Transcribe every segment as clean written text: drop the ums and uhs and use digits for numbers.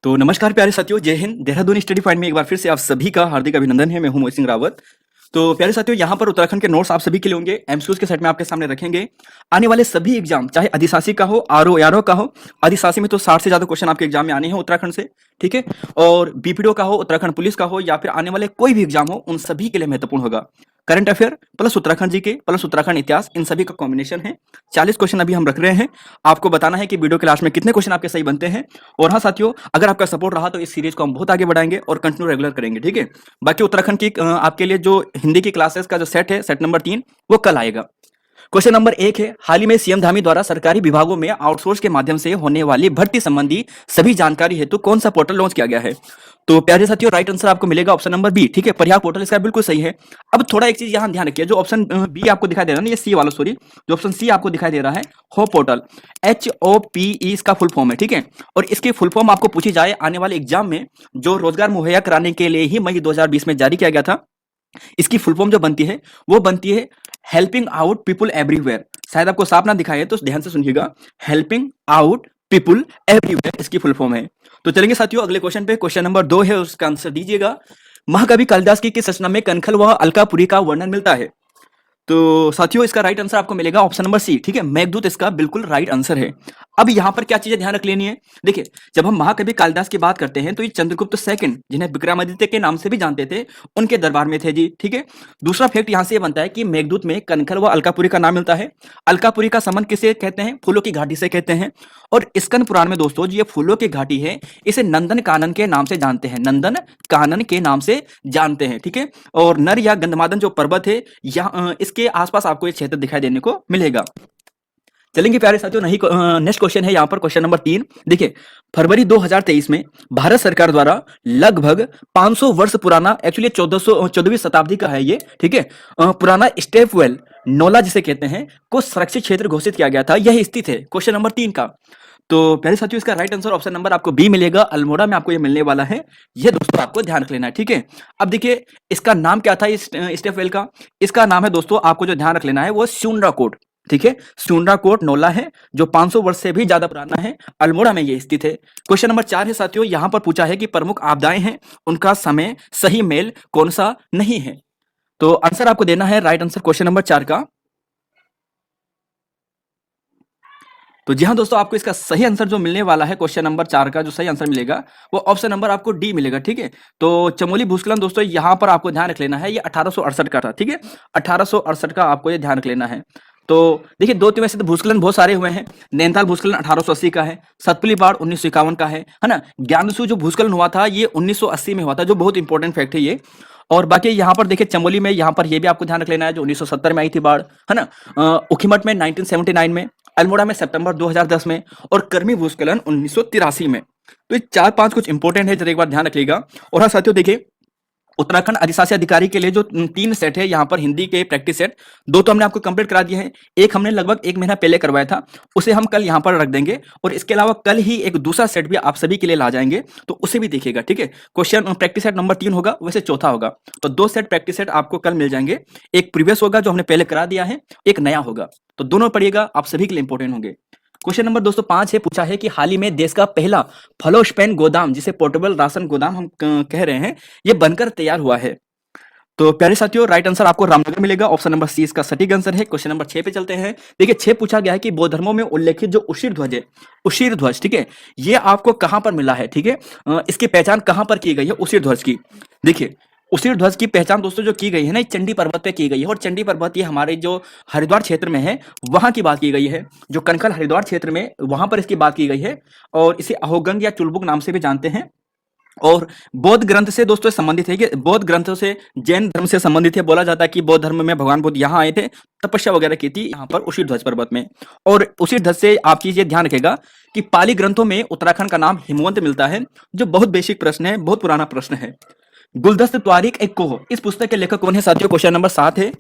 तो नमस्कार प्यारे साथियों, जय हिंद। देहरादून स्टडी पॉइंट में एक बार फिर से आप सभी का हार्दिक अभिनंदन है। मैं हूं मोहित सिंह रावत। तो प्यारे साथियों, यहाँ पर उत्तराखंड के नोट्स आप सभी के लिए होंगे, एमसीक्यूज के सेट में आपके सामने रखेंगे। आने वाले सभी एग्जाम, चाहे अधिशासी का हो, आरओ यारो का हो। अधिशासी में तो 60 से ज्यादा क्वेश्चन आपके एग्जाम में आने हैं उत्तराखंड से, ठीक है। और बीपीडीओ का हो, उत्तराखंड पुलिस का हो, या फिर आने वाले कोई भी एग्जाम हो, उन सभी के लिए महत्वपूर्ण होगा। करंट अफेयर प्लस उत्तराखंड जी के प्लस उत्तराखंड इतिहास, इन सभी का कॉम्बिनेशन है। 40 क्वेश्चन अभी हम रख रहे हैं। आपको बताना है कि वीडियो के लास्ट में कितने क्वेश्चन आपके सही बनते हैं। और हाँ साथियों, अगर आपका सपोर्ट रहा तो इस सीरीज को हम बहुत आगे बढ़ाएंगे और कंटिन्यू रेगुलर करेंगे, ठीक है। बाकी उत्तराखंड की आपके लिए जो हिंदी की क्लासेस का जो सेट है, सेट नंबर 3, वो कल आएगा। क्वेश्चन नंबर 1 है, हाल ही में सीएम धामी द्वारा सरकारी विभागों में आउटसोर्स के माध्यम से होने वाली भर्ती संबंधी सभी जानकारी हेतु कौन सा पोर्टल लॉन्च किया गया है। तो प्यारे साथियों, राइट आंसर आपको मिलेगा ऑप्शन नंबर बी, ठीक है। प्रयाग पोर्टल इसका बिल्कुल सही है। अब थोड़ा एक चीज यहां ध्यान रखिए, जो ऑप्शन बी आपको दिखाई दे रहा है ना, ये सी वाला, सॉरी, जो ऑप्शन सी आपको दिखाई दे रहा है, होप पोर्टल, HOPE इसका फुल फॉर्म है, ठीक है। और इसकी फुल फॉर्म आपको पूछी जाए आने वाले एग्जाम में, जो रोजगार मुहैया कराने के लिए ही मई 2020 में जारी किया गया था, इसकी फुल फॉर्म जो बनती है वो बनती है हेल्पिंग आउट पीपुल एवरीवेयर। शायद आपको साफ ना दिखाई है तो ध्यान से सुनिएगा, हेल्पिंग आउट पीपुल एवरीवेयर इसकी फुल फॉर्म है। तो चलेंगे साथियों अगले क्वेश्चन पे। क्वेश्चन नंबर 2 है, उसका आंसर दीजिएगा। महाकवि कालिदास की किस रचना में कनखल व अलकापुरी का वर्णन मिलता है। तो साथियों, इसका राइट आंसर आपको मिलेगा ऑप्शन नंबर सी, ठीक है। मेघदूत इसका बिल्कुल राइट आंसर है। अब यहां पर क्या चीजें ध्यान रख लेनी है, देखिए, जब हम महाकवि कालिदास की बात करते हैं तो ये चंद्रगुप्त सेकंड, जिन्हें विक्रमादित्य के नाम से भी जानते थे, उनके दरबार में थे जी, ठीक है। दूसरा फैक्ट यहां से ये बनता है कि मेघदूत में कनखल व अलकापुरी का नाम मिलता है। अलकापुरी का संबंध किसे कहते हैं, फूलों की घाटी से कहते हैं। और स्कंद पुराण में दोस्तों, जो ये फूलों की घाटी है, इसे नंदन कानन के नाम से जानते हैं, नंदन कानन के नाम से जानते हैं, ठीक है। और नर या गंधमादन जो पर्वत है, यहाँ इसके आसपास आपको ये क्षेत्र दिखाई देने को मिलेगा। चलेंगे प्यारे साथियों, नहीं नेक्स्ट क्वेश्चन है यहाँ पर, क्वेश्चन नंबर 3। देखिए, फरवरी 2023 में भारत सरकार द्वारा लगभग 500 वर्ष पुराना, एक्चुअली 14वीं शताब्दी का है ये, ठीक है, पुराना स्टेपवेल नोला जिसे कहते हैं, को सुरक्षित क्षेत्र घोषित किया गया था। यह स्थित है क्वेश्चन नंबर 3 का। तो प्यारे साथियों, इसका राइट आंसर ऑप्शन नंबर आपको बी मिलेगा, अल्मोड़ा में आपको ये मिलने वाला है। ये दोस्तों आपको ध्यान रख लेना है, ठीक है। अब देखिए, इसका नाम क्या था इस स्टेपवेल का, इसका नाम है दोस्तों, आपको जो ध्यान रख लेना है वो स्यूंड्रा कोट, ठीक है। स्यूंड्रा कोट नोला है, जो 500 वर्ष से भी ज्यादा पुराना है, अल्मोड़ा में ये स्थित है। क्वेश्चन नंबर 4 है साथियों, यहां पर पूछा है कि प्रमुख आपदाएं हैं, उनका समय सही मेल कौन सा नहीं है। तो आंसर आपको देना है राइट आंसर क्वेश्चन नंबर 4 का। तो जी हाँ दोस्तों, आपको इसका सही आंसर जो मिलने वाला है क्वेश्चन नंबर 4 का, जो सही आंसर मिलेगा वो ऑप्शन नंबर आपको डी मिलेगा, ठीक है। तो चमोली भूस्खलन दोस्तों, यहाँ पर आपको ध्यान रख लेना है, ये 1868 का था, ठीक है। 1868 का आपको ये ध्यान रख लेना है। तो देखिए, दो तीन वैसे तो भूस्खलन बहुत सारे हुए हैं। नैनीताल भूस्खलन 1880 का है, सतपुली बाढ़ 1951 का है ना। ज्ञानसू जो भूस्खलन हुआ था ये 1980 में हुआ था, जो बहुत इंपॉर्टेंट फैक्ट है ये। और बाकी यहाँ पर देखिए, चमोली में यहाँ पर ये भी आपको ध्यान रख लेना है, जो 1970 में आई थी बाढ़, है ना। उखीमठ में 1979 में, अल्मोड़ा में सितंबर 2010 में, और कर्मी भूस्खलन 1983 में। तो ये 4-5 कुछ इंपॉर्टेंट है, जरा एक बार ध्यान रखिएगा। और हाँ साथियों, देखिए, उत्तराखंड अधिशासी अधिकारी के लिए जो 3 सेट है यहाँ पर हिंदी के प्रैक्टिस सेट, 2 तो हमने आपको कंप्लीट करा दिए हैं, एक हमने लगभग 1 महीना पहले करवाया था, उसे हम कल यहाँ पर रख देंगे। और इसके अलावा कल ही एक दूसरा सेट भी आप सभी के लिए ला जाएंगे, तो उसे भी देखिएगा, ठीक है। क्वेश्चन प्रैक्टिस सेट नंबर 3 होगा, वैसे चौथा होगा। तो 2 सेट प्रैक्टिस सेट आपको कल मिल जाएंगे, एक प्रीवियस होगा जो हमने पहले करा दिया है, एक नया होगा। तो दोनों पढ़िएगा, आप सभी के लिए इंपॉर्टेंट होंगे। क्वेश्चन नंबर दोस्तों 5 है, पूछा है कि हाल ही में देश का पहला फलोस्पेन गोदाम, जिसे पोर्टेबल राशन गोदाम हम कह रहे हैं, ये बनकर तैयार हुआ है। तो प्यारे साथियों, राइट आंसर आपको रामनगर मिलेगा, ऑप्शन नंबर सी इसका सटीक आंसर है। क्वेश्चन नंबर 6 पे चलते हैं। देखिए, 6 पूछा गया है कि बौद्ध धर्मों में उल्लेखित जो उशीर ध्वज है, उशीर ध्वज, ठीक है, ये आपको कहां पर मिला है, ठीक है। इसकी पहचान कहां पर की गई है उशीर ध्वज की। देखिए, उसीर ध्वज की पहचान दोस्तों जो की गई है ना, चंडी पर्वत पे की गई है। और चंडी पर्वत ये हमारे जो हरिद्वार क्षेत्र में है, वहां की बात की गई है, जो कनखल हरिद्वार क्षेत्र में, वहां पर इसकी बात की गई है। और इसे अहोगंग या चुलबुक नाम से भी जानते हैं। और बौद्ध ग्रंथ से दोस्तों संबंधित है, कि बौद्ध ग्रंथों से, जैन धर्म से संबंधित है। बोला जाता है कि बौद्ध धर्म में भगवान बुद्ध यहाँ आए थे, तपस्या वगैरह की थी यहाँ पर उसीर ध्वज पर्वत में। और उसीर ध्वज से आप चीज ये ध्यान रखेगा कि पाली ग्रंथों में उत्तराखंड का नाम हिमवंत मिलता है, जो बहुत बेसिक प्रश्न है, बहुत पुराना प्रश्न है। गुलदस्त त्वारिक एक कोह, इस पुस्तक के लेखक कौन है साथियों, क्वेश्चन नंबर 7 है।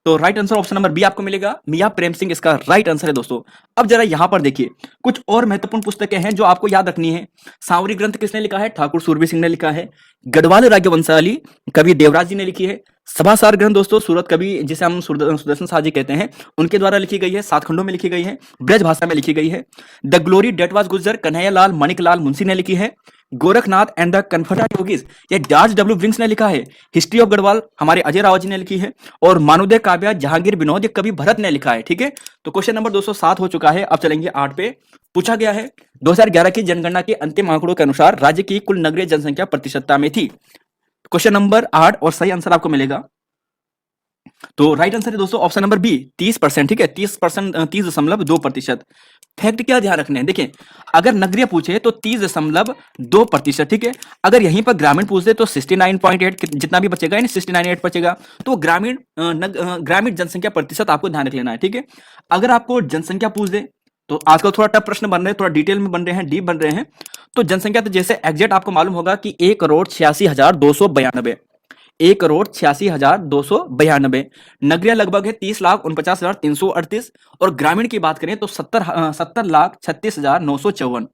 तो right answer option number B आपको मिलेगा, मियां प्रेम सिंह इसका राइट आंसर है दोस्तों। अब जरा यहां पर देखिए, कुछ और महत्वपूर्ण पुस्तकें हैं जो आपको याद रखनी है। सांवरी ग्रंथ किसने लिखा है, ठाकुर सूरबीर सिंह ने लिखा है। गढ़वाल राजवंशावली कवि देवराज जी ने लिखी है। सभासार ग्रंथ दोस्तों सूरत कवि, जिसे हम सुदर्शन शाह जी कहते हैं, उनके द्वारा लिखी गई है, 7 खंडों में लिखी गई है, ब्रज भाषा में लिखी गई है। द ग्लोरी डेट वाज गुजर कन्हैया लाल मणिक लाल मुंशी ने लिखी है। गोरखनाथ एंड द कन्फर्टा योगीज, ये जॉर्ज डब्ल्यू ब्रिंक्स ने लिखा है। हिस्ट्री ऑफ गढ़वाल हमारे अजय राव जी ने लिखी है। और मानवोदय काव्य जहांगीर विनोद, ये कवि भरत ने लिखा है। ठीक है, तो क्वेश्चन नंबर 207 हो चुका है। अब चलेंगे 8 पे। पूछा गया है 2011 की जनगणना के अंतिम आंकड़ों के अनुसार राज्य की कुल नगरीय जनसंख्या प्रतिशतता में थी। क्वेश्चन नंबर 8 और सही आंसर आपको मिलेगा। तो राइट आंसर है दोस्तों ऑप्शन नंबर बी 30%। ठीक है, 30%, 30.2%। फैक्ट क्या ध्यान रखने हैं, देखिए अगर नगरीय पूछे तो 30.2%। ठीक है, अगर यहीं पर ग्रामीण पूछे तो 69.8 जितना भी बचेगा, यानी 69.8 बचेगा। तो ग्रामीण जनसंख्या प्रतिशत आपको ध्यान रख लेना है। ठीक है, अगर आपको जनसंख्या पूछ दे तो आजकल थोड़ा टफ प्रश्न बन रहे हैं, थोड़ा डिटेल में बन रहे हैं, डीप बन रहे हैं। तो जनसंख्या तो जैसे एग्जैक्ट आपको मालूम होगा कि 1,86,292, 1,86,292। नगरीय लगभग है 30,49,338। और ग्रामीण की बात करें तो 70,36,954।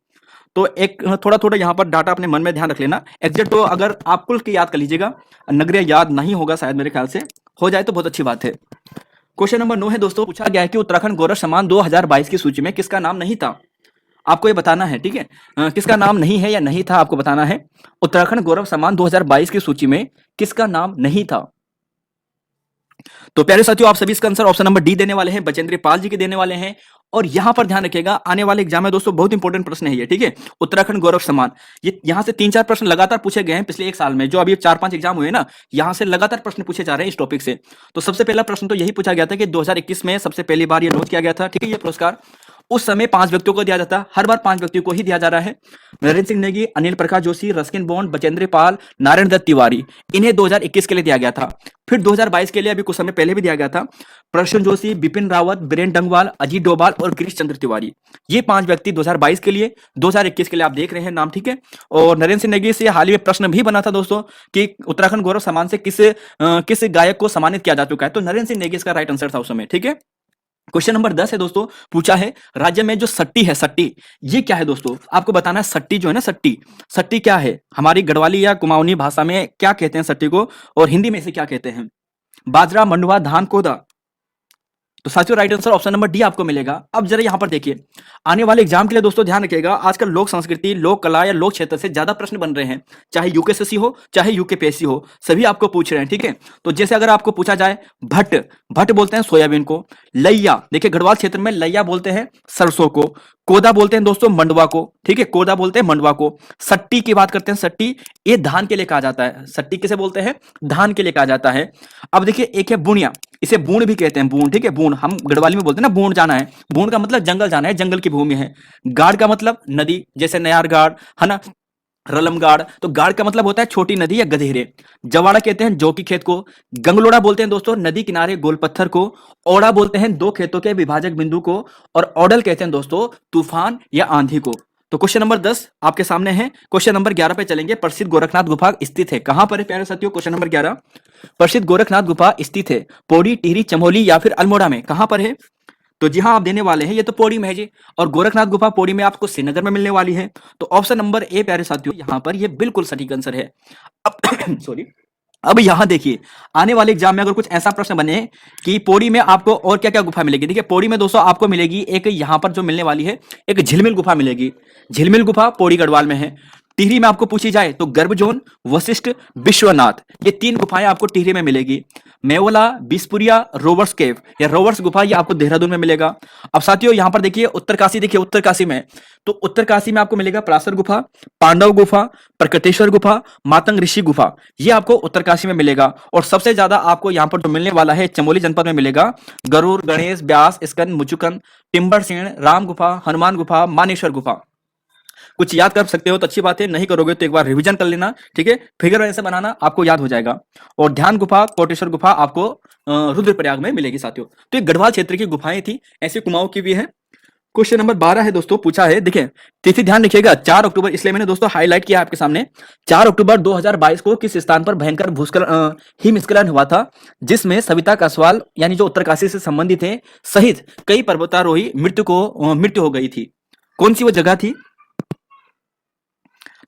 तो एक थोड़ा थोड़ा यहाँ पर डाटा अपने मन में ध्यान रख लेना। एग्जैक्ट तो अगर आप कुल की याद कर लीजिएगा, नगरीय याद नहीं होगा शायद, मेरे ख्याल से हो जाए तो बहुत अच्छी बात है। क्वेश्चन नंबर 9 है दोस्तों, पूछा गया है कि उत्तराखंड गौरव सम्मान 2022 की सूची में किसका नाम नहीं था। आपको ये बताना है। ठीक है, किसका नाम नहीं है या नहीं था आपको बताना है। उत्तराखंड गौरव सम्मान 2022 की सूची में किसका नाम नहीं था। तो प्यारे साथियों, आप सभी इसका आंसर ऑप्शन नंबर डी देने वाले हैं, बचेंद्र पाल जी के देने वाले हैं। और यहां पर ध्यान रखिएगा, आने वाले एग्जाम में दोस्तों बहुत इंपॉर्टेंट प्रश्न है ये। ठीक है, उत्तराखंड गौरव सम्मान, ये यहां से 3-4 प्रश्न लगातार पूछे गए हैं पिछले एक साल में। जो अभी 4-5 एग्जाम हुए ना, यहां से लगातार प्रश्न पूछे जा रहे हैं इस टॉपिक से। तो सबसे पहला प्रश्न तो यही पूछा गया था कि 2021 में सबसे पहली बार ये लॉन्च किया गया था। ठीक है, ये पुरस्कार उस समय 5 व्यक्तियों को दिया जाता, हर बार 5 व्यक्तियों को ही दिया जा रहा है। नरेंद्र सिंह नेगी, अनिल प्रकाश जोशी, रस्किन बॉन्ड, बचेंद्र पाल, नारायण दत्त तिवारी, इन्हें 2021 के लिए दिया गया था। फिर 2022 के लिए अभी कुछ समय पहले भी दिया गया था। प्रसून जोशी, बिपिन रावत, बीरेन डंगवाल, अजीत डोभाल और गिरीश चंद्र तिवारी, ये 5 व्यक्ति 2022 के लिए, 2021 के लिए आप देख रहे हैं नाम। ठीक है, और नरेंद्र सिंह नेगी से हाल ही में प्रश्न भी बना था दोस्तों कि उत्तराखंड गौरव सम्मान से किस गायक को सम्मानित किया जा चुका है। तो नरेंद्र सिंह नेगी इसका राइट आंसर था उस समय। ठीक है, क्वेश्चन नंबर 10 है दोस्तों, पूछा है राज्य में जो सट्टी है, सट्टी ये क्या है दोस्तों, आपको बताना है। सट्टी जो है ना, सट्टी, सट्टी क्या है, हमारी गढ़वाली या कुमाऊनी भाषा में क्या कहते हैं सट्टी को, और हिंदी में इसे क्या कहते हैं। बाजरा, मंडुआ, धान, कोदा। तो साथियों right answer option number D आपको मिलेगा। अब जरा यहां पर देखिए, आने वाले एग्जाम के लिए दोस्तों ध्यान रखिएगा, आजकल लोक संस्कृति, लोक कला या लोक क्षेत्र से ज्यादा प्रश्न बन रहे हैं, चाहे यूकेएससी हो चाहे यूकेपीएससी हो, सभी आपको पूछ रहे हैं। ठीक है, तो जैसे अगर आपको पूछा जाए भट्ट, भट्ट बोलते हैं सोयाबीन को। लैया, देखिए गढ़वाल क्षेत्र में लैया बोलते हैं सरसों को। कोदा बोलते हैं दोस्तों मंडवा को। ठीक है, कोदा बोलते हैं मंडवा को। सट्टी की बात करते हैं, सट्टी ये धान के लिए कहा जाता है। सट्टी किसे बोलते हैं, धान के लिए कहा जाता है। अब देखिए एक है बुनिया, इसे बूण भी कहते हैं, बूण। ठीक है, बूण हम गढ़वाली में बोलते हैं ना, बूण जाना है। बूण का मतलब जंगल जाना है, जंगल की भूमि है। गाड़ का मतलब नदी, जैसे नयार गाड़ है ना, रलम गाड़। तो गाड़ का मतलब होता है छोटी नदी या गधेरे। जवाड़ा कहते हैं जौ की खेत को। गंगलोड़ा बोलते हैं दोस्तों नदी किनारे गोल पत्थर को। ओड़ा बोलते हैं दो खेतों के विभाजक बिंदु को। और ओडल कहते हैं दोस्तों तूफान या आंधी को। तो क्वेश्चन नंबर 10 आपके सामने है। क्वेश्चन नंबर 11 पे चलेंगे। प्रसिद्ध गोरखनाथ गुफा स्थित है कहां पर है प्यारे साथियों, क्वेश्चन नंबर 11। प्रसिद्ध गोरखनाथ गुफा स्थित है पौड़ी, टिहरी, चमोली या फिर अल्मोड़ा में, कहां पर है। तो जी हाँ आप देने वाले हैं, ये तो पौड़ी में है जी। और गोरखनाथ गुफा पौड़ी में आपको श्रीनगर में मिलने वाली है। तो ऑप्शन नंबर ए प्यारे साथियों यहां पर ये बिल्कुल सटीक आंसर है। अब सॉरी, अब यहां देखिए आने वाले एग्जाम में अगर कुछ ऐसा प्रश्न बने कि पौड़ी में आपको और क्या क्या गुफा मिलेगी। देखिए पौड़ी में दोस्तों आपको मिलेगी एक, यहां पर जो मिलने वाली है एक झिलमिल गुफा मिलेगी। झिलमिल गुफा पौड़ी गढ़वाल में है। टिहरी में आपको पूछी जाए तो गर्भजोन, वशिष्ठ, विश्वनाथ, ये 3 गुफाएं आपको टिहरी में मिलेगी। मेवला, बिसपुरिया, रोवर्स केव या रोवर्स गुफा ये आपको देहरादून में मिलेगा। अब साथियों यहां पर देखिए उत्तरकाशी, देखिए उत्तरकाशी में, तो उत्तरकाशी में आपको मिलेगा पराशर गुफा, पांडव गुफा, प्रकटेश्वर गुफा, मातंग ऋषि गुफा, ये आपको उत्तरकाशी में मिलेगा। और सबसे ज्यादा आपको यहां पर जो मिलने वाला है चमोली जनपद में मिलेगा। गरुड़, गणेश, ब्यास, स्कंद, मुचुकंद, टिम्बरसेन, राम गुफा, हनुमान गुफा, मानेश्वर गुफा। कुछ याद कर सकते हो तो अच्छी बात है, नहीं करोगे तो एक बार रिवीजन कर लेना। ठीक है, फिगर ऐसे बनाना, आपको याद हो जाएगा। और ध्यान गुफा, कोटेश्वर गुफा आपको रुद्रप्रयाग में मिलेगी साथियों। तो ये गढ़वाल क्षेत्र की गुफाएं थी, ऐसी कुमाऊं की भी है। क्वेश्चन नंबर 12 है दोस्तों, पूछा है, देखिए तिथि ध्यान रखिएगा 4 अक्टूबर, इसलिए मैंने दोस्तों हाईलाइट किया आपके सामने। 4 अक्टूबर 2022 को किस स्थान पर भयंकर भूस्खलन हिमस्खलन हुआ था, जिसमें सविता कसवाल यानी जो उत्तरकाशी से संबंधित है सहित कई पर्वतारोही मृत्यु हो गई थी। कौन सी वो जगह थी।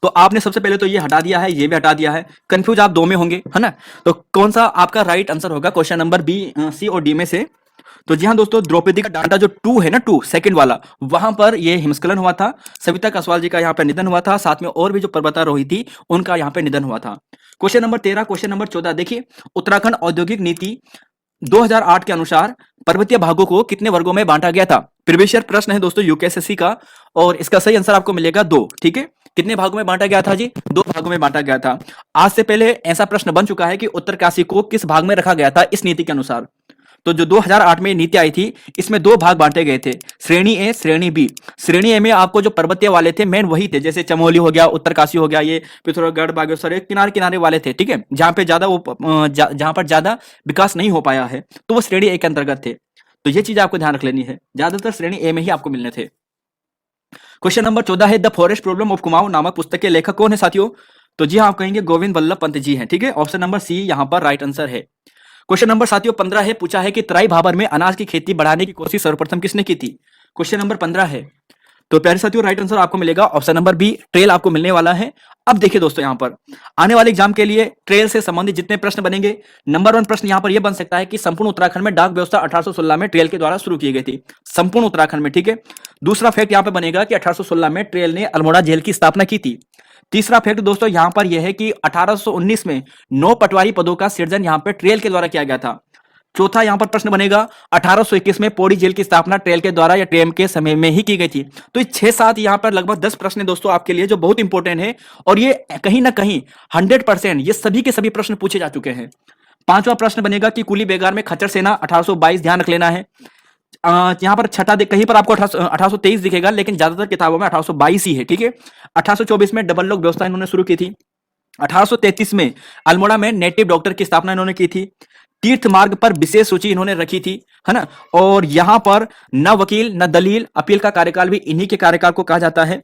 तो आपने सबसे पहले तो ये हटा दिया है, ये भी हटा दिया है, कंफ्यूज आप 2 में होंगे है ना। तो कौन सा आपका राइट आंसर होगा क्वेश्चन नंबर बी, सी और डी में से। तो जी हाँ दोस्तों, द्रौपदी का डांटा जो 2 है ना, 2 सेकंड वाला, वहां पर ये हिमस्खलन हुआ था। सविता कसवाल जी का यहाँ पे निधन हुआ था, साथ में और भी जो पर्वतारोही थी उनका यहाँ पे निधन हुआ था। क्वेश्चन नंबर 13, क्वेश्चन नंबर 14 देखिए, उत्तराखंड औद्योगिक नीति 2008 के अनुसार पर्वतीय भागों को कितने वर्गों में बांटा गया था? प्रीवियस ईयर प्रश्न है दोस्तों यूकेएसएससी का, और इसका सही आंसर आपको मिलेगा 2। ठीक है, कितने भागों में बांटा गया था जी? 2 भागों में बांटा गया था। आज से पहले ऐसा प्रश्न बन चुका है कि उत्तरकाशी को किस भाग में रखा गया था इस नीति के अनुसार। तो जो 2008 में नीति आई थी, इसमें 2 भाग बांटे गए थे, श्रेणी ए, श्रेणी बी। श्रेणी ए में आपको जो पर्वतीय वाले थे मेन वही थे, जैसे चमोली हो गया, उत्तरकाशी हो गया, ये पिथौरागढ़, बागेश्वर, किनारे किनारे वाले थे। ठीक है, जहां पे ज्यादा जहां पर ज्यादा विकास नहीं हो पाया है, तो वो श्रेणी ए के अंतर्गत थे। तो ये चीज आपको ध्यान रख लेनी है, ज्यादातर श्रेणी ए में ही आपको मिलने थे। क्वेश्चन नंबर 14 है, the forest problem of Kumaon नामक पुस्तक के लेखक कौन है साथियों? तो जी हाँ, आप कहेंगे गोविंद वल्लभ पंत जी हैं। ठीक है, ऑप्शन नंबर सी यहाँ पर राइट आंसर है। क्वेश्चन नंबर साथियों 15 है, पूछा है कि तराई भाबर में अनाज की खेती बढ़ाने की कोशिश सर्वप्रथम किसने की थी? क्वेश्चन नंबर 15 है। तो प्यारे साथियों, राइट आंसर आपको मिलेगा ऑप्शन नंबर बी, ट्रेल आपको मिलने वाला है। अब देखिए दोस्तों, यहाँ पर आने वाले एग्जाम के लिए ट्रेल से संबंधित जितने प्रश्न बनेंगे, नंबर 1 प्रश्न यहाँ पर यह बन सकता है कि संपूर्ण उत्तराखंड में डाक व्यवस्था 1816 में ट्रेल के द्वारा शुरू की गई थी, संपूर्ण उत्तराखंड में। ठीक है, दूसरा फैक्ट यहाँ पर बनेगा कि 1816 में ट्रेल ने अल्मोड़ा जेल की स्थापना की थी। तीसरा फैक्ट दोस्तों यहाँ पर यह है कि 1819 में 9 पटवारी पदों का सृजन यहाँ पर ट्रेल के द्वारा किया गया था। चौथा यहां पर प्रश्न बनेगा, 1821 में पौड़ी जेल की स्थापना ट्रेल के द्वारा या ट्रेम के समय में ही की गई थी। तो ये 6-7 यहां पर लगभग 10 प्रश्न दोस्तों आपके लिए जो बहुत इंपॉर्टेंट है, और ये कहीं ना कहीं 100% ये सभी के सभी प्रश्न पूछे जा चुके हैं। पांचवा प्रश्न बनेगा कि कुली बेगार में खच्चर सेना 1822, ध्यान रख लेना है। यहां पर छठा कहीं पर आपको 1823 दिखेगा, लेकिन ज्यादातर किताबों में 1822 ही है। ठीक है, 1824 में डबल लॉक व्यवस्था इन्होंने शुरू की थी। 1833 में अल्मोड़ा में नेटिव डॉक्टर की स्थापना इन्होंने की थी। तीर्थ मार्ग पर विशेष सूची इन्होंने रखी थी, है ना। और यहां पर न वकील न दलील, अपील का कार्यकाल भी इन्हीं के कार्यकाल को कहा जाता है।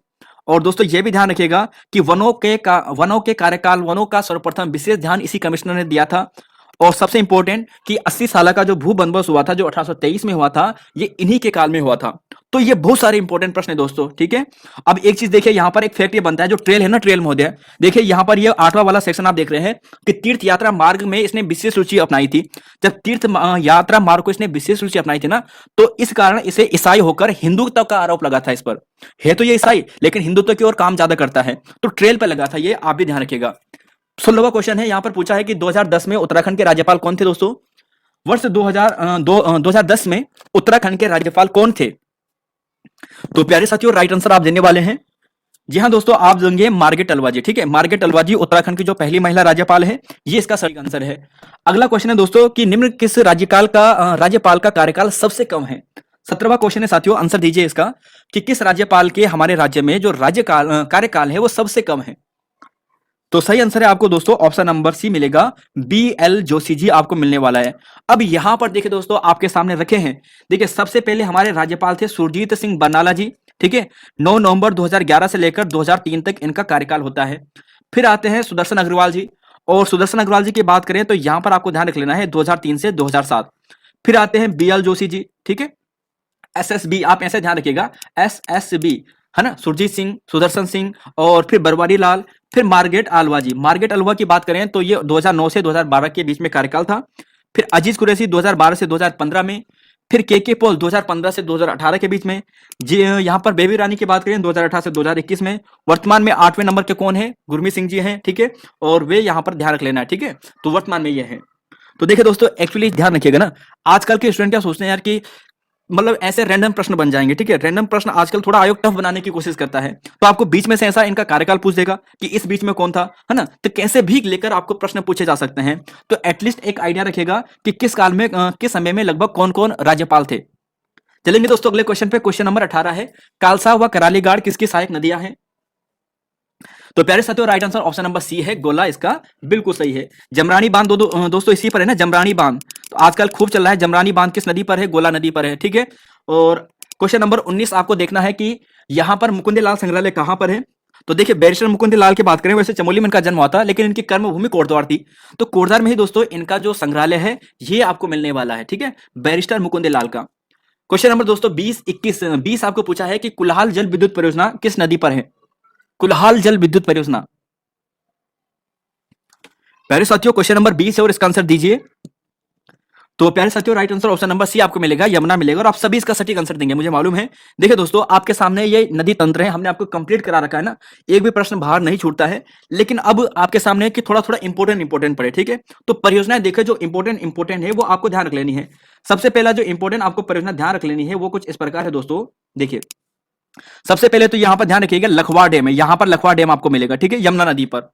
और दोस्तों यह भी ध्यान रखिएगा कि वनों के कार्यकाल, वनों का सर्वप्रथम विशेष ध्यान इसी कमिश्नर ने दिया था। और सबसे इंपॉर्टेंट कि 80 साल का जो भू बंदोबस्त हुआ था, जो 1823 में हुआ था, ये इन्हीं के काल में हुआ था। तो ये बहुत सारे इंपॉर्टेंट प्रश्न है दोस्तों। ठीक है, अब एक चीज देखिए, यहां पर एक फैक्ट ये बनता है, जो ट्रेल है ना, ट्रेल महोदय, देखिए यहां पर ये 8वां वाला सेक्शन आप देख रहे हैं कि तीर्थ यात्रा मार्ग में इसने विशेष रुचि अपनाई थी। जब तीर्थ यात्रा मार्ग को इसने विशेष रुचि अपनाई थी ना, तो इस कारण इसे ईसाई होकर हिंदुत्व का आरोप लगा था इस पर। है तो ये ईसाई, लेकिन हिंदुत्व की ओर काम ज्यादा करता है, तो ट्रेल पर लगा था, ये आप भी ध्यान रखिएगा। 16वां क्वेश्चन है, यहां पर पूछा है कि 2010 में उत्तराखंड के राज्यपाल कौन थे दोस्तों? वर्ष 2010 में उत्तराखंड के राज्यपाल कौन थे? तो प्यारे साथियों, राइट आंसर आप देने वाले हैं। जी हाँ दोस्तों, आप देंगे मार्गरेट तलवार जी। ठीक है, मार्गरेट तलवार जी उत्तराखंड की जो पहली महिला राज्यपाल है, ये इसका सही आंसर है। अगला क्वेश्चन है दोस्तों कि निम्न किस राज्यपाल का कार्यकाल सबसे कम है? 17वां क्वेश्चन है साथियों, आंसर दीजिए इसका कि किस राज्यपाल के हमारे राज्य में जो कार्यकाल है वो सबसे कम है? तो सही आंसर है आपको दोस्तों ऑप्शन नंबर सी मिलेगा, BL जोशी जी आपको मिलने वाला है। अब यहां पर देखिए दोस्तों, आपके सामने रखे हैं, देखिए सबसे पहले हमारे राज्यपाल थे सुरजीत सिंह बरनाला जी। ठीक है, 9 नवंबर 2011 से लेकर 2003 तक इनका कार्यकाल होता है। फिर आते हैं सुदर्शन अग्रवाल जी, और सुदर्शन अग्रवाल जी की बात करें तो यहां पर आपको ध्यान रख लेना है 2003 से 2007। फिर आते हैं BL जोशी जी। ठीक है, SSB आप ऐसे ध्यान रखिएगा, SSB, है ना, सुरजीत सिंह, सुदर्शन सिंह, और फिर बरवारी लाल, फिर मार्गरेट आलवा जी। मार्गरेट आलवा की बात करें तो ये 2009 से 2012 के बीच में कार्यकाल था। फिर अजीज कुरैशी 2012 से 2015 में। फिर KK पॉल 2015 से 2018 के बीच में। जी यहाँ पर बेबी रानी की बात करें 2018 से 2021 में। वर्तमान में 8वें नंबर के कौन है? गुरमीत सिंह जी हैं। ठीक है, और वे यहाँ पर ध्यान रख लेना है। ठीक है, तो वर्तमान में ये है। तो देखिए दोस्तों, एक्चुअली ध्यान रखिएगा ना, आजकल के स्टूडेंट क्या सोचते हैं यार कि मतलब ऐसे रैंडम प्रश्न बन जाएंगे। ठीक है, रैंडम प्रश्न आजकल थोड़ा आयोग टफ बनाने की कोशिश करता है, तो आपको बीच में से ऐसा इनका कार्यकाल पूछ देगा कि इस बीच में कौन था, है ना, तो कैसे भी लेकर आपको प्रश्न पूछे जा सकते हैं। तो एटलीस्ट एक आइडिया रखेगा कि किस काल में किस समय में लगभग कौन कौन राज्यपाल थे। चलेंगे दोस्तों अगले क्वेश्चन पे। क्वेश्चन नंबर 18 है, कालसा व करालीगाड़ किसकी सहायक नदियां हैं? तो प्यारे साथियों, right answer option number C है, गोला इसका बिल्कुल सही है। जमरानी बांध दोस्तों इसी पर है ना, जमरानी बांध, तो आजकल खूब चल रहा है। जमरानी बांध किस नदी पर है? गोला नदी पर है। ठीक है, और क्वेश्चन नंबर 19 आपको देखना है कि यहां पर मुकुंदलाल संग्रहालय कहां पर है। तो देखिए, बैरिस्टर मुकुंदलाल की बात करें, वैसे चमोली में इनका जन्म हुआ था, लेकिन इनकी कर्मभूमि कोटद्वार थी, तो कोटद्वार में ही दोस्तों इनका जो संग्रहालय है ये आपको मिलने वाला है। ठीक है, बैरिस्टर मुकुंदलाल का। क्वेश्चन नंबर दोस्तों 20 आपको पूछा है कि कुल्हाल जल विद्युत परियोजना किस नदी पर है? कुल्हाल जल विद्युत परियोजना। प्यारे साथियों, क्वेश्चन नंबर 20 है और इसका आंसर दीजिए। तो प्यारे साथियों, right answer option number C आपको मिलेगा, यमुना मिलेगा, और आप सभी इसका सटीक आंसर देंगे, मुझे मालूम है। देखिए दोस्तों, आपके सामने ये नदी तंत्र है, हमने आपको कंप्लीट करा रखा है ना, एक भी प्रश्न बाहर नहीं छूटता है। लेकिन अब आपके सामने है कि थोड़ा थोड़ा इंपॉर्टेंट पड़े, ठीक है। तो परियोजनाएं देखे जो इंपॉर्टेंट है वो आपको ध्यान रख लेनी है। सबसे पहला जो इंपॉर्टेंट आपको परियोजना ध्यान रख लेनी है वो कुछ इस प्रकार है दोस्तों। देखिए, सबसे पहले तो यहां पर ध्यान रखिएगा, लखवा डैम है, यहां पर लखवा डैम आपको मिलेगा, ठीक है, यमुना नदी पर।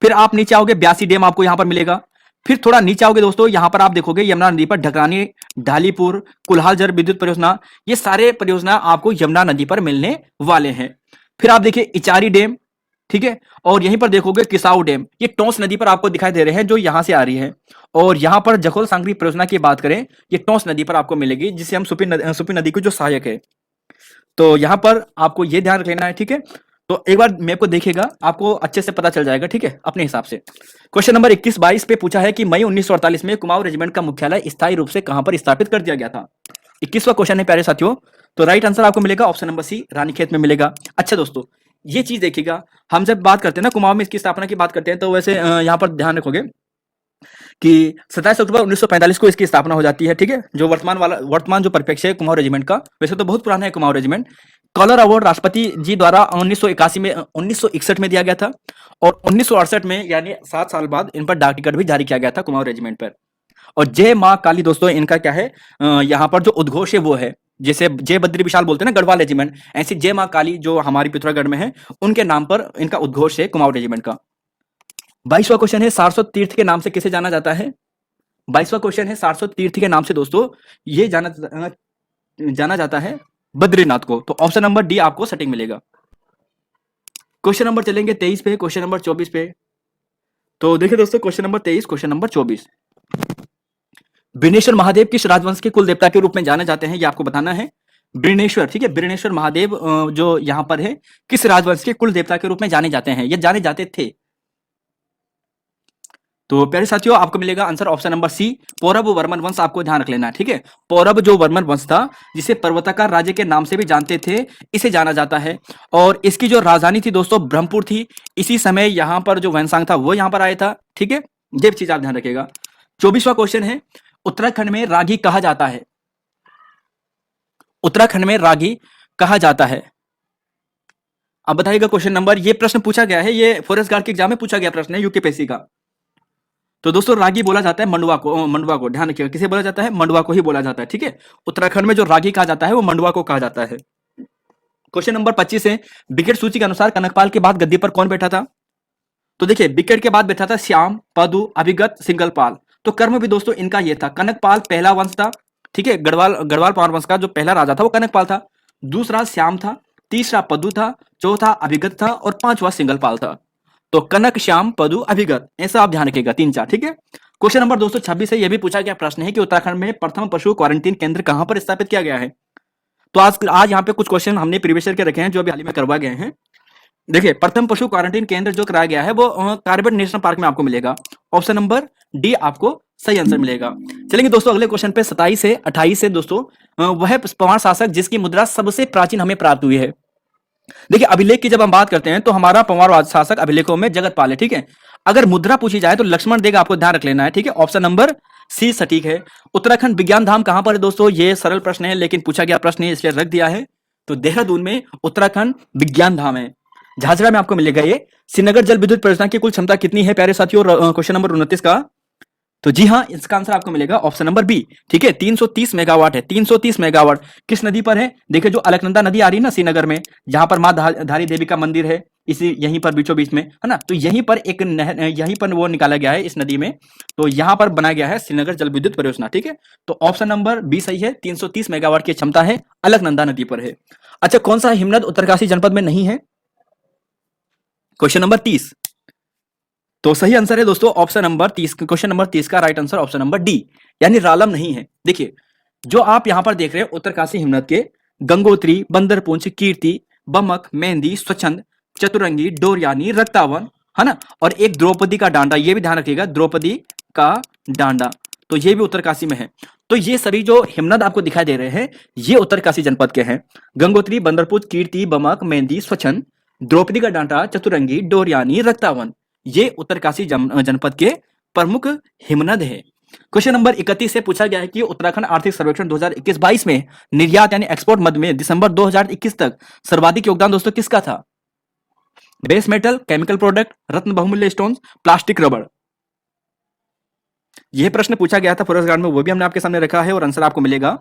फिर आप नीचे आओगे, ब्यासी डैम आपको यहां पर मिलेगा। फिर थोड़ा नीचे आओगे दोस्तों, यहां पर आप देखोगे यमुना नदी पर ढकरानी, ढालीपुर, कुल्हाल जल विद्युत परियोजना, ये सारे परियोजना आपको यमुना नदी पर मिलने वाले हैं। फिर आप देखिए इचारी डैम, ठीक है, और यहीं पर देखोगे किसाऊ डैम, ये टोंस नदी पर आपको दिखाई दे रहे हैं, जो यहां से आ रही है। और यहां पर जखोल सांगरी परियोजना की बात करें, ये टोंस नदी पर आपको मिलेगी, जिसे हम सुपी नदी को जो सहायक है। तो यहां पर आपको ये ध्यान रख लेना है, ठीक है। तो एक बार मैप को देखिएगा, आपको अच्छे से पता चल जाएगा, ठीक है, अपने हिसाब से। क्वेश्चन नंबर 21-22 पे पूछा है कि मई 1948 में कुमाऊं रेजिमेंट का मुख्यालय स्थायी रूप से कहां पर स्थापित कर दिया गया था। 21वां क्वेश्चन है प्यारे साथियों। तो राइट आंसर आपको मिलेगा ऑप्शन नंबर सी, रानीखेत में मिलेगा। अच्छा दोस्तों, ये चीज देखिएगा, हम जब बात करते हैं ना कुमाऊं में इसकी स्थापना की बात करते हैं, तो वैसे यहाँ पर ध्यान रखोगे कि 27 अक्टूबर 1945 को इसकी स्थापना हो जाती है, ठीक है। जो वर्तमान जो परिप्रेक्ष्य है कुमाऊं रेजिमेंट का, वैसे तो बहुत पुराना है कुमाऊं रेजिमेंट। कॉलर अवार्ड राष्ट्रपति जी द्वारा 1981 में 1961 में दिया गया था, और 1968 में यानी 7 साल बाद इन पर डाक टिकट भी जारी किया गया था कुमाऊं रेजिमेंट पर। और जय मां काली दोस्तों, इनका क्या है, यहाँ पर जो उद्घोष है वो है, जैसे जय बद्री विशाल बोलते हैं ना गढ़वाल रेजिमेंट, ऐसी जय मां काली जो हमारी पिथौरागढ़ में है, उनके नाम पर इनका उद्घोष है कुमाऊं रेजिमेंट का। 22वां क्वेश्चन है, सारस्वत तीर्थ के नाम से किसे जाना जाता है। 22वां क्वेश्चन है, सारस्वत तीर्थ के नाम से दोस्तों ये जाना जाता है बद्रीनाथ को। तो ऑप्शन नंबर डी आपको सटीक मिलेगा। क्वेश्चन नंबर चलेंगे 23 पे, क्वेश्चन नंबर 24 पे। तो देखिए दोस्तों, question number 23, question number 24। Bineshwar Mahadev किस राजवंश के कुल देवता के रूप में जाने जाते हैं, ये आपको बताना है। बिनेश्वर, ठीक है, बिनेश्वर महादेव जो यहां पर है, किस राजवंश के कुल देवता के रूप में जाने जाते हैं, ये जाने जाते थे। तो प्यारे साथियों, आपको मिलेगा answer option number C, Paurav Varman वंश, आपको ध्यान रख लेना है, ठीक है। पौरव जो वर्मन वंश था, जिसे पर्वताकार राज्य के नाम से भी जानते थे, इसे जाना जाता है। और इसकी जो राजधानी थी दोस्तों ब्रह्मपुर थी। इसी समय यहां पर जो वैनसांग था वो यहां पर आया था, ठीक है, ये चीज आप ध्यान रखिएगा। 24वां क्वेश्चन है, उत्तराखंड में रागी कहा जाता है। उत्तराखंड में रागी कहा जाता है, अब बताइएगा क्वेश्चन नंबर। ये प्रश्न पूछा गया है, ये फॉरेस्ट गार्ड के एग्जाम में पूछा गया प्रश्न है, यूकेपीएससी का। तो दोस्तों रागी बोला जाता है मंडवा को, मंडवा को ध्यान रखिएगा, किसे बोला जाता है, मंडवा को ही बोला जाता है, ठीक है। उत्तराखंड में जो रागी कहा जाता है वो मंडवा को कहा जाता है। क्वेश्चन नंबर 25 है, विकेट सूची के अनुसार कनकपाल के बाद गद्दी पर कौन बैठा था। तो देखिए, विकेट के बाद बैठा था श्याम, पदु, अभिगत, सिंगलपाल। तो कर्म भी दोस्तों इनका ये था, कनकपाल पहला वंश था, ठीक है, गढ़वाल पाल वंश का जो पहला राजा था वो कनकपाल था। दूसरा श्याम था, तीसरा पदु था, चौथा अभिगत था, और पांचवा सिंगलपाल था। तो कनक, श्याम, पदु, अभिगत, ऐसा आप ध्यान रखिएगा, 3-4, ठीक है। क्वेश्चन नंबर 226 है, यह भी पूछा गया प्रश्न है कि उत्तराखंड में प्रथम पशु क्वारंटीन केंद्र कहां पर स्थापित किया गया है। तो आज यहाँ पे कुछ क्वेश्चन हमने प्रीवियस ईयर के रखे हैं, जो अभी हाल ही में करवा गए हैं। देखिए, प्रथम पशु क्वारंटीन केंद्र जो कराया गया है वो कार्बेट नेशनल पार्क में आपको मिलेगा। ऑप्शन नंबर डी आपको सही आंसर मिलेगा। चलेंगे दोस्तों अगले क्वेश्चन पे, 27 से 28 से दोस्तों, वह पंवार शासक जिसकी मुद्रा सबसे प्राचीन हमें प्राप्त हुई है। देखिए, अभिलेख की जब हम बात करते हैं तो हमारा पंवार शासक अभिलेखों में जगतपाल है, ठीक है। अगर मुद्रा पूछी जाए तो लक्ष्मण देगा, आपको ध्यान रख लेना है, ठीक है। ऑप्शन नंबर सी सटीक है। उत्तराखंड विज्ञान धाम कहां पर है दोस्तों, ये सरल प्रश्न है, लेकिन पूछा गया प्रश्न है इसलिए रख दिया है। तो देहरादून में उत्तराखंड विज्ञान धाम है। झाझरा में आपको मिलेगा ये। श्रीनगर जल विद्युत परियोजना की कुल क्षमता कितनी है प्यारे साथियों, क्वेश्चन नंबर 29 का। तो जी हाँ, इसका आंसर आपको मिलेगा ऑप्शन नंबर बी, ठीक है, 330 मेगावाट है। 330 मेगावाट किस नदी पर है, देखिए जो अलकनंदा नदी आ रही है ना श्रीनगर में, जहां पर मां धारी देवी का मंदिर है, इसी यहीं पर बीचों बीच में है ना, तो यहीं पर एक नहर, यहीं पर वो निकाला गया है इस नदी में, तो यहां पर बनाया गया है श्रीनगर जल विद्युत परियोजना, ठीक है। तो ऑप्शन नंबर बी सही है, 330 मेगावाट की क्षमता है, अलकनंदा नदी पर है। अच्छा, कौन सा हिमनद उत्तरकाशी जनपद में नहीं है, क्वेश्चन नंबर 30। तो सही आंसर है दोस्तों ऑप्शन नंबर 30, क्वेश्चन नंबर 30 का right answer option number D, यानी रालम नहीं है। देखिए, जो आप यहां पर देख रहे हैं उत्तरकाशी हिमनद के गंगोत्री, बंदरपुंछ, कीर्ति, बमक, मेहंदी, स्वच्छंद, चतुरंगी, डोरयानी, रक्तावन, है ना, और एक द्रौपदी का डांडा, ये भी ध्यान रखिएगा, द्रौपदी का डांडा, तो ये भी उत्तरकाशी में है। तो ये सभी जो हिमनद आपको दिखाई दे रहे हैं ये उत्तरकाशी जनपद के हैं। गंगोत्री, बंदरपुंछ, कीर्ति, बमक, मेहंदी, स्वच्छंद, द्रौपदी का डांडा, चतुरंगी, डोरयानी, रक्तावन, ये उत्तरकाशी जनपद के प्रमुख हिमनद है। क्वेश्चन नंबर 31 से पूछा गया है कि उत्तराखंड आर्थिक सर्वेक्षण 2021-22 में निर्यात यानी एक्सपोर्ट मद में दिसंबर 2021 तक सर्वाधिक योगदान दोस्तों किसका था? बेस मेटल, केमिकल प्रोडक्ट, रत्न बहुमूल्य स्टोन्स, प्लास्टिक, रबड़। यह प्रश्न पूछा गया था फॉरेस्ट गार्ड में, वो भी हमने आपके सामने रखा है और आंसर आपको मिलेगा।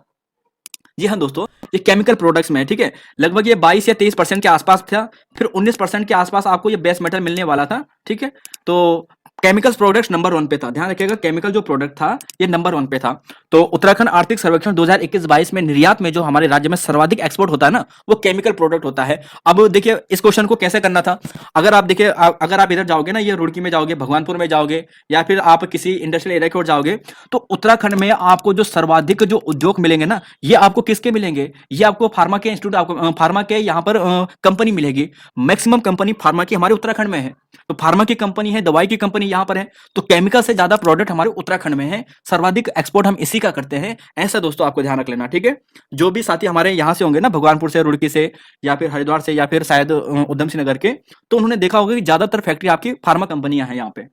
जी हाँ दोस्तों, ये केमिकल प्रोडक्ट्स में है, ठीक है। लगभग ये 22 या 23% के आसपास था, फिर 19% के आसपास आपको ये बेस मेटल मिलने वाला था, ठीक है। तो केमिकल्स प्रोडक्ट्स नंबर 1 पे था, ध्यान रखिएगा, केमिकल जो प्रोडक्ट था ये नंबर 1 पे था। तो उत्तराखंड आर्थिक सर्वेक्षण 2021-22 में निर्यात में जो हमारे राज्य में सर्वाधिक एक्सपोर्ट होता है ना, वो केमिकल प्रोडक्ट होता है। अब देखिए इस क्वेश्चन को कैसे करना था। अगर आप देखिए, अगर आप इधर जाओगे ना, ये रुड़की में जाओगे, भगवानपुर में जाओगे, या फिर आप किसी इंडस्ट्रियल एरिया की ओर जाओगे, तो उत्तराखंड में आपको जो सर्वाधिक जो उद्योग मिलेंगे ना, ये आपको किसके मिलेंगे? ये आपको फार्मा के इंस्टीट्यूट, आपको फार्मा के यहाँ पर कंपनी मिलेगी। मैक्सिमम कंपनी फार्मा की हमारे उत्तराखंड में है। तो फार्मा की कंपनी है, दवाई की कंपनी यहाँ पर है, तो केमिकल से ज्यादा प्रोडक्ट हमारे उत्तराखंड में है, सर्वाधिक एक्सपोर्ट हम इसी का करते हैं। ऐसा दोस्तों आपको ध्यान रख लेना, ठीक है। जो भी साथी हमारे यहाँ से होंगे ना, भगवानपुर से, रुड़की से, या फिर हरिद्वार से, या फिर शायद उधम सिंह नगर के, तो उन्होंने देखा होगा कि ज्यादातर फैक्ट्री आपकी फार्मा कंपनियां हैं यहाँ पे।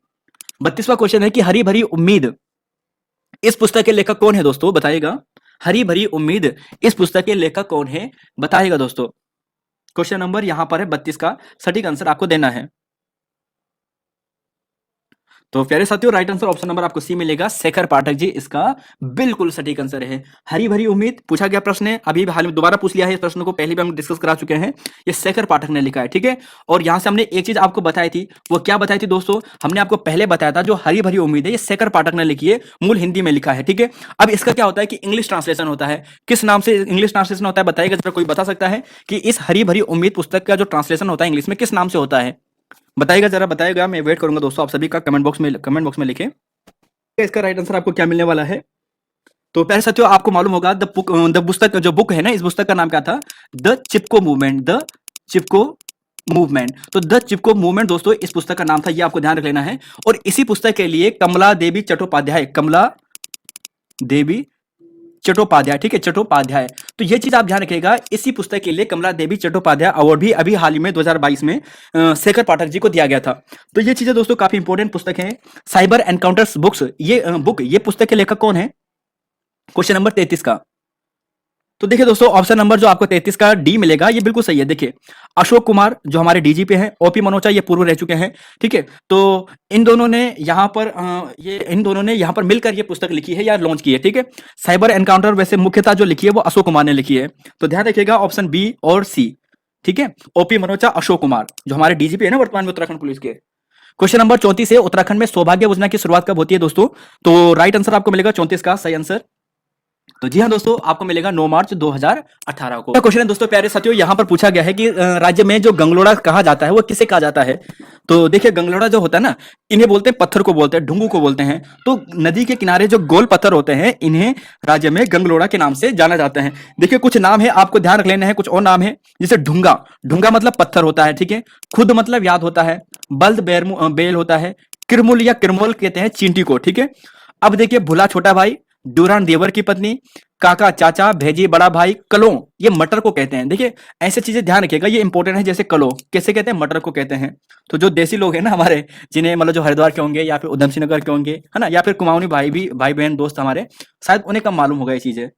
32वां क्वेश्चन है कि हरी भरी उम्मीद इस पुस्तक के लेखक कौन है दोस्तों, बताइएगा। हरी भरी उम्मीद इस पुस्तक के लेखक कौन है, बताइएगा दोस्तों। क्वेश्चन नंबर यहां पर है 32 का सटीक आंसर आपको देना है। तो प्यारे साथियों, राइट आंसर ऑप्शन नंबर आपको सी मिलेगा, शेखर पाठक जी, इसका बिल्कुल सटीक आंसर है। हरी भरी उम्मीद पूछा गया प्रश्न है, अभी हाल में दोबारा पूछ लिया है इस प्रश्न को, पहले भी हम डिस्कस करा चुके हैं, ये शेखर पाठक ने लिखा है, ठीक है। और यहां से हमने एक चीज आपको बताई थी, वो क्या बताई थी दोस्तों, हमने आपको पहले बताया था, जो हरी भरी उम्मीद है ये शेखर पाठक ने लिखी है, मूल हिंदी में लिखा है, ठीक है। अब इसका क्या होता है कि इंग्लिश ट्रांसलेशन होता है, किस नाम से इंग्लिश ट्रांसलेशन होता है बताइएगा जरा, कोई बता सकता है कि इस हरी भरी उम्मीद पुस्तक का जो ट्रांसलेशन होता है इंग्लिश में किस नाम से होता है, बताइएगा जरा, बताइएगा। मैं वेट करूंगा दोस्तों आप सभी का, कमेंट बॉक्स में लिखें इसका राइट आंसर आपको क्या मिलने वाला है। तो पहले साथियों आपको मालूम होगा, द पुस्तक जो बुक है ना, इस पुस्तक का नाम क्या था, the Chipko movement, the Chipko movement. तो द चिपको मूवमेंट दोस्तों इस पुस्तक का नाम था, ये आपको ध्यान रख लेना है। और इसी पुस्तक के लिए कमला देवी चट्टोपाध्याय, कमला देवी चट्टोपाध्याय, ठीक है, चट्टोपाध्याय, तो ये चीज आप ध्यान रखिएगा, इसी पुस्तक के लिए कमला देवी चट्टोपाध्याय अवार्ड भी अभी हाल ही में 2022 में शेखर पाठक जी को दिया गया था। तो ये चीजें दोस्तों काफी इंपॉर्टेंट पुस्तक है। साइबर एनकाउंटर्स बुक्स, ये पुस्तक के लेखक कौन है, क्वेश्चन नंबर 33 का। तो देखिए दोस्तों, ऑप्शन नंबर जो आपको 33 का डी मिलेगा, ये बिल्कुल सही है। देखिए अशोक कुमार जो हमारे डीजीपी हैं, ओपी मनोचा ये पूर्व रह चुके हैं, ठीक है। तो इन दोनों ने यहाँ पर मिलकर ये पुस्तक लिखी है या लॉन्च की है, ठीक है। साइबर एनकाउंटर वैसे मुख्यतः जो लिखी है वो अशोक कुमार ने लिखी है, तो ध्यान रखिएगा ऑप्शन बी और सी, ठीक है। ओपी मनोचा, अशोक कुमार जो हमारे डीजीपी है ना वर्तमान में उत्तराखंड पुलिस के। क्वेश्चन नंबर 34 है, उत्तराखंड में सौभाग्य योजना की शुरुआत कब होती है दोस्तों, तो राइट आंसर आपको मिलेगा 34 का सही आंसर। तो जी हाँ दोस्तों, आपको मिलेगा 9 मार्च 2018 को। क्वेश्चन है दोस्तों प्यारे साथियों, यहाँ पर पूछा गया है कि राज्य में जो गंगलोड़ा कहा जाता है वो किसे कहा जाता है। तो देखिए गंगलोड़ा जो होता है ना, इन्हें बोलते हैं, पत्थर को बोलते हैं, ढुंगू को बोलते हैं। तो नदी के किनारे जो गोल पत्थर होते हैं, इन्हें राज्य में गंगलोड़ा के नाम से जाना जाता है। देखिए कुछ नाम है आपको ध्यान रख लेना है, कुछ और नाम है, जैसे ढुंगा, ढुंगा मतलब पत्थर होता है, ठीक है। खुद मतलब याद होता है, बल्द बेल होता है, किरमुल या किरमोल कहते हैं चींटी को, ठीक है। अब देखिए भुला छोटा भाई, डूरान देवर की पत्नी, काका चाचा, भेजी बड़ा भाई, कलो ये मटर को कहते हैं। देखिए ऐसे चीजें ध्यान रखिएगा, ये इंपॉर्टेंट है। जैसे कलो कैसे कहते हैं, मटर को कहते हैं। तो जो देसी लोग हैं ना हमारे, जिन्हें मतलब जो हरिद्वार के होंगे या फिर उधम सिंह नगर के होंगे, है ना, या फिर कुमाऊनी भाई बहन दोस्त हमारे, शायद उन्हें कम मालूम होगा ये चीजें।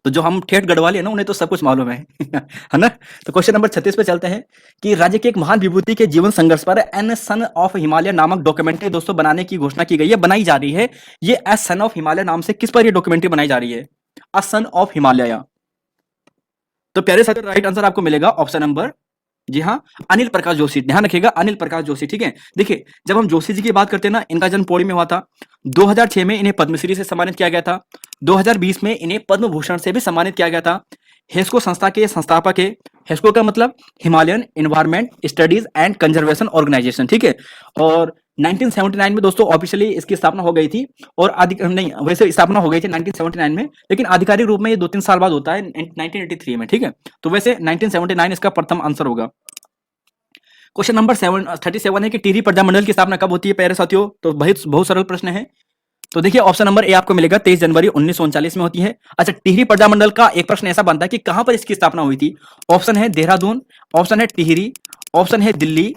तो जो हम ठेठ गढ़वाली है ना, उन्हें तो सब कुछ मालूम है है ना। तो क्वेश्चन नंबर 36 पे चलते हैं कि राज्य के एक महान विभूति के जीवन संघर्ष पर एन सन ऑफ हिमालय नामक डॉक्यूमेंट्री दोस्तों बनाने की घोषणा की गई है, बनाई जा रही है। ये ए सन ऑफ हिमालय नाम से किस पर ये डॉक्यूमेंट्री बनाई जा रही है, अ सन ऑफ हिमालय। तो प्यारे साथियों राइट आंसर आपको मिलेगा ऑप्शन नंबर, जी हाँ, अनिल प्रकाश जोशी। ध्यान रखिएगा अनिल प्रकाश जोशी, ठीक है। देखिए जब हम जोशी जी की बात करते हैं ना, इनका जन्म पौड़ी में हुआ था। 2006 में इन्हें पद्मश्री से सम्मानित किया गया था। 2020 में इन्हें पद्म भूषण से भी सम्मानित किया गया था। हेस्को संस्था के संस्थापक है। हेस्को का मतलब Himalayan environment studies and conservation organisation, ठीक है। और 1979 में दोस्तों ऑफिशियली इसकी स्थापना हो गई थी, और नहीं वैसे स्थापना हो गई थी 1979 में, लेकिन आधिकारिक रूप में ये 2-3 साल बाद होता है 1983 में, ठीक है। तो वैसे 1979 इसका प्रथम आंसर होगा। क्वेश्चन नंबर 37 है कि टिहरी प्रजामंडल की स्थापना कब होती है प्यारे साथियों। तो बहुत सरल प्रश्न है। तो देखिए ऑप्शन नंबर ए आपको मिलेगा 23 जनवरी 1939 में होती है। अच्छा, टिहरी प्रजामंडल का एक प्रश्न ऐसा बनता है कि कहां पर इसकी स्थापना हुई थी। ऑप्शन है देहरादून, ऑप्शन है टिहरी, ऑप्शन है दिल्ली,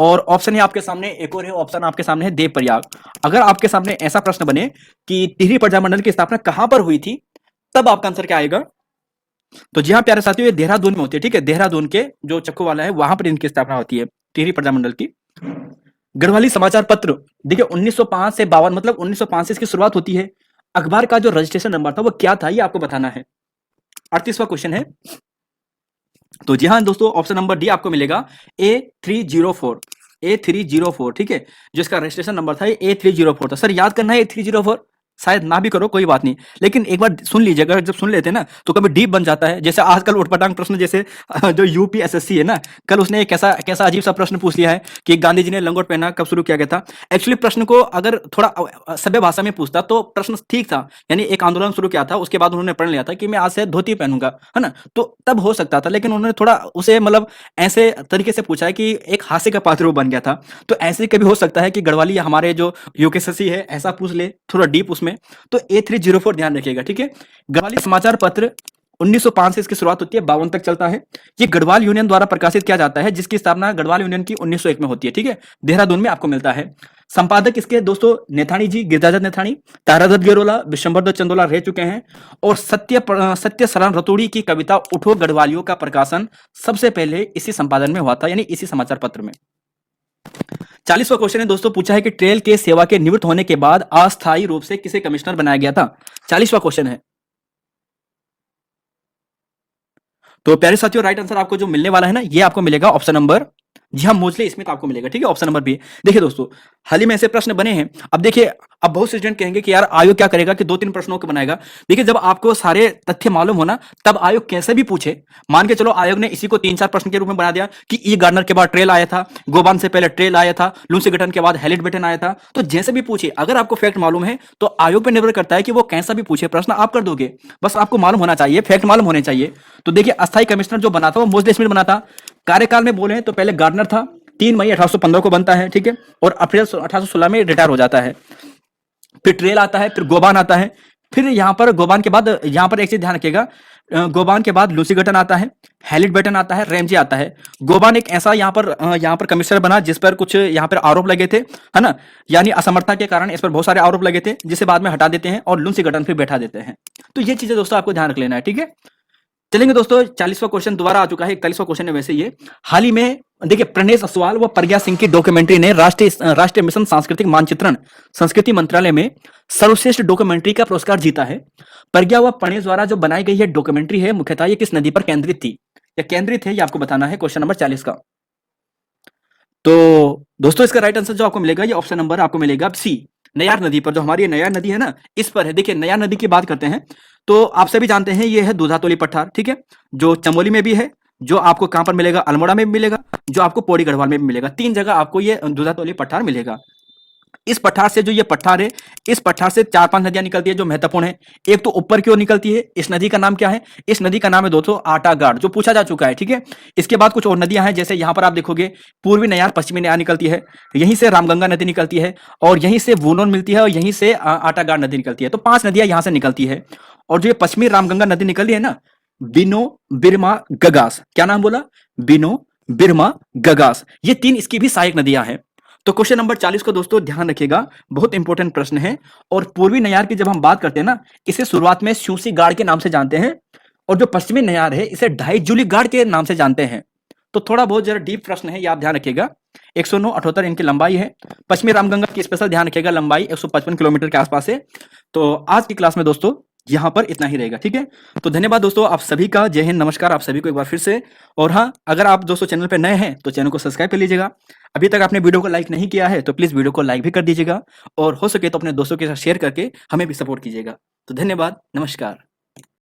और ऑप्शन है आपके सामने, एक और है ऑप्शन आपके सामने है देवप्रयाग। अगर आपके सामने ऐसा प्रश्न बने कि टिहरी प्रजामंडल की स्थापना कहां पर हुई थी, तब आपका आंसर क्या आएगा? तो जी हाँ प्यारे साथियों, ये देहरादून में होती है, ठीक है। देहरादून के जो चक्कू वाला है वहां पर इनकी स्थापना होती है, टिहरी प्रजामंडल की। गढ़वाली समाचार पत्र, देखिए 1905 से 52, मतलब 1905 से इसकी शुरुआत होती है। अखबार का जो रजिस्ट्रेशन नंबर था वो क्या था, ये आपको बताना है। 38वां क्वेश्चन है। तो जी हाँ दोस्तों, ऑप्शन नंबर डी आपको मिलेगा A304, A304, ठीक है। जो इसका रजिस्ट्रेशन नंबर था ये A304 था। सर याद करना है A304, शायद ना भी करो कोई बात नहीं, लेकिन एक बार सुन लीजिए। अगर जब सुन लेते हैं ना तो कभी डीप बन जाता है। जैसे आजकल उठपटांग प्रश्न, जैसे जो यूपीएसएससी है ना, कल उसने एक कैसा कैसा अजीब सा प्रश्न पूछ लिया है कि गांधी जी ने लंगोट पहना कब शुरू किया गया था। एक्चुअली प्रश्न को अगर थोड़ा सभ्य भाषा में पूछता तो प्रश्न ठीक था, यानी एक आंदोलन शुरू किया था, उसके बाद उन्होंने प्रण लिया था कि मैं आज से धोती पहनूंगा, है ना, तो तब हो सकता था। लेकिन उन्होंने थोड़ा उसे मतलब ऐसे तरीके से पूछा है कि एक हास्य का पात्र वो बन गया था। तो ऐसे कभी हो सकता है कि गढ़वाली हमारे जो यूकेएसएससी है ऐसा पूछ ले थोड़ा डीप उसमें। तो A304 ध्यान रखिएगा, ठीक है। गढ़वाली समाचार पत्र 1905 से इसकी शुरुआत होती है, 52 तक चलता है। ये गढ़वाल यूनियन द्वारा प्रकाशित किया जाता है, जिसकी स्थापना गढ़वाल यूनियन की 1901 में होती है, ठीक है। देहरादून में आपको मिलता है। संपादक इसके दोस्तों नेथानी जी, गिरजादत्त नेथानी, तारादत्त गेरोला, विशंबरदत्त चंदोला रह चुके हैं। और सत्य शरण रतूड़ी की कविता उठो गढ़वालियों का प्रकाशन सबसे पहले इसी संपादन में हुआ था, यानी इसी समाचार पत्र में। 40वां क्वेश्चन है दोस्तों, पूछा है कि ट्रेल के सेवा के निवृत्त होने के बाद अस्थायी रूप से किसे कमिश्नर बनाया गया था। 40वां क्वेश्चन है। तो प्यारे साथियों, राइट आंसर आपको जो मिलने वाला है ना, ये आपको मिलेगा ऑप्शन नंबर, जी हाँ, मोस्टली स्मिथ आपको मिलेगा, ठीक है। Option number B. देखिए दोस्तों, हाल ही में ऐसे प्रश्न बने हैं। अब देखिए, अब बहुत से स्टूडेंट कहेंगे कि यार आयोग क्या करेगा कि 2-3 प्रश्नों को बनाएगा। देखिए, जब आपको सारे तथ्य मालूम हो ना, तब आयोग कैसे भी पूछे। मान के चलो आयोग ने इसी को 3-4 प्रश्न के रूप में बना दिया कि ई गार्डनर के बाद ट्रेल आया था, गोबान से पहले ट्रेल आया था, लुंसी गठन के बाद हेलिट बेटन आया था। तो जैसे भी पूछे, अगर आपको फैक्ट मालूम है तो आयोग पर निर्भर करता है कि वो कैसा भी पूछे प्रश्न आप कर दोगे। बस आपको मालूम होना चाहिए, फैक्ट मालूम होने चाहिए। तो देखिए, अस्थायी कमिश्नर जो बना था वो मोस्टली स्मिथ बना था। कार्यकाल में बोले तो पहले गार्डनर था, 3 मई 1815 को बनता है, ठीक है। और अप्रैल 1816 में रिटायर हो जाता है। फिर ट्रेल आता है, फिर गोबान आता है। फिर यहाँ पर गोबान के बाद, यहाँ पर एक चीज ध्यान रखिएगा, गोबान के बाद लूसी गठन आता है, हेलिट बेटन आता है, रैमजे आता है। गोबान एक ऐसा यहाँ पर कमिश्नर बना जिस पर कुछ यहाँ पर आरोप लगे थे, है ना, यानी असमर्थता के कारण इस पर बहुत सारे आरोप लगे थे, जिसे बाद में हटा देते हैं और लूसी गठन फिर बैठा देते हैं। तो ये चीजें दोस्तों आपको ध्यान रख लेना है, ठीक है। चलेंगे दोस्तों, 40वां क्वेश्चन दोबारा आ चुका है। 41वां क्वेश्चन है वैसे ये। हाल ही में देखिए, प्रणेश असवाल व प्रज्ञा सिंह की डॉक्यूमेंट्री ने राष्ट्रीय मिशन सांस्कृतिक मानचित्रण संस्कृति मंत्रालय में सर्वश्रेष्ठ डॉक्यूमेंट्री का पुरस्कार जीता है। प्रज्ञा व प्रणेश द्वारा जो बनाई गई है डॉक्यूमेंट्री है, मुख्यतः ये किस नदी पर केंद्रित थी या केंद्रित है, ये आपको बताना है, क्वेश्चन नंबर 40 का। तो दोस्तों, इसका राइट आंसर जो आपको मिलेगा, ये ऑप्शन नंबर आपको मिलेगा सी, नयार नदी पर। जो हमारी नयार नदी है ना, इस पर है। देखिए, नयार नदी की बात करते हैं तो आप सभी जानते हैं ये है दूधातोली पठार, ठीक है, जो चमोली में भी है, जो आपको कहां पर मिलेगा, अल्मोड़ा में भी मिलेगा, जो आपको पौड़ी गढ़वाल में भी मिलेगा। 3 जगह आपको ये दूधातोली पठार मिलेगा। इस पठार से, जो ये पठार है, इस पठार से 4-5 नदियां निकलती है जो महत्वपूर्ण है। एक तो ऊपर की ओर निकलती है, इस नदी का नाम क्या है, इस नदी का नाम है दोस्तों आटागाड़, जो पूछा जा चुका है, ठीक है। इसके बाद कुछ और नदियां हैं, जैसे यहां पर आप देखोगे पूर्वी नयार, पश्चिमी नयार निकलती है, यहीं से रामगंगा नदी निकलती है, और यहीं से वूनोन मिलती है, और यहीं से आटागाड़ नदी निकलती है। तो 5 नदियां यहां से निकलती है। और जो ये पश्चिमी रामगंगा नदी निकली है ना, बिनो, बिरमा, गगास, क्या नाम बोला, बिनो, बिरमा, गगास, ये 3 इसकी भी सहायक नदियां हैं। तो क्वेश्चन नंबर 40 को दोस्तों ध्यान रखिएगा, बहुत इंपॉर्टेंट प्रश्न है। और पूर्वी नयार की जब हम बात करते हैं ना, इसे शुरुआत में स्यूसी गाड़ के नाम से जानते हैं, और जो पश्चिमी नयार है इसे ढाई जूली गाड़ के नाम से जानते हैं। तो थोड़ा बहुत जरा डीप प्रश्न है, ये आप ध्यान रखिएगा। 109.78 इनकी लंबाई है। पश्चिमी रामगंगा की स्पेशल ध्यान रखिएगा, लंबाई 155 किलोमीटर के आसपास है। तो आज की क्लास में दोस्तों यहां पर इतना ही रहेगा, ठीक है। तो धन्यवाद दोस्तों आप सभी का, जय हिंद, नमस्कार आप सभी को एक बार फिर से। और हाँ, अगर आप दोस्तों चैनल पर नए हैं तो चैनल को सब्सक्राइब कर लीजिएगा। अभी तक आपने वीडियो को लाइक नहीं किया है तो प्लीज वीडियो को लाइक भी कर दीजिएगा, और हो सके तो अपने दोस्तों के साथ शेयर करके हमें भी सपोर्ट कीजिएगा। तो धन्यवाद, नमस्कार।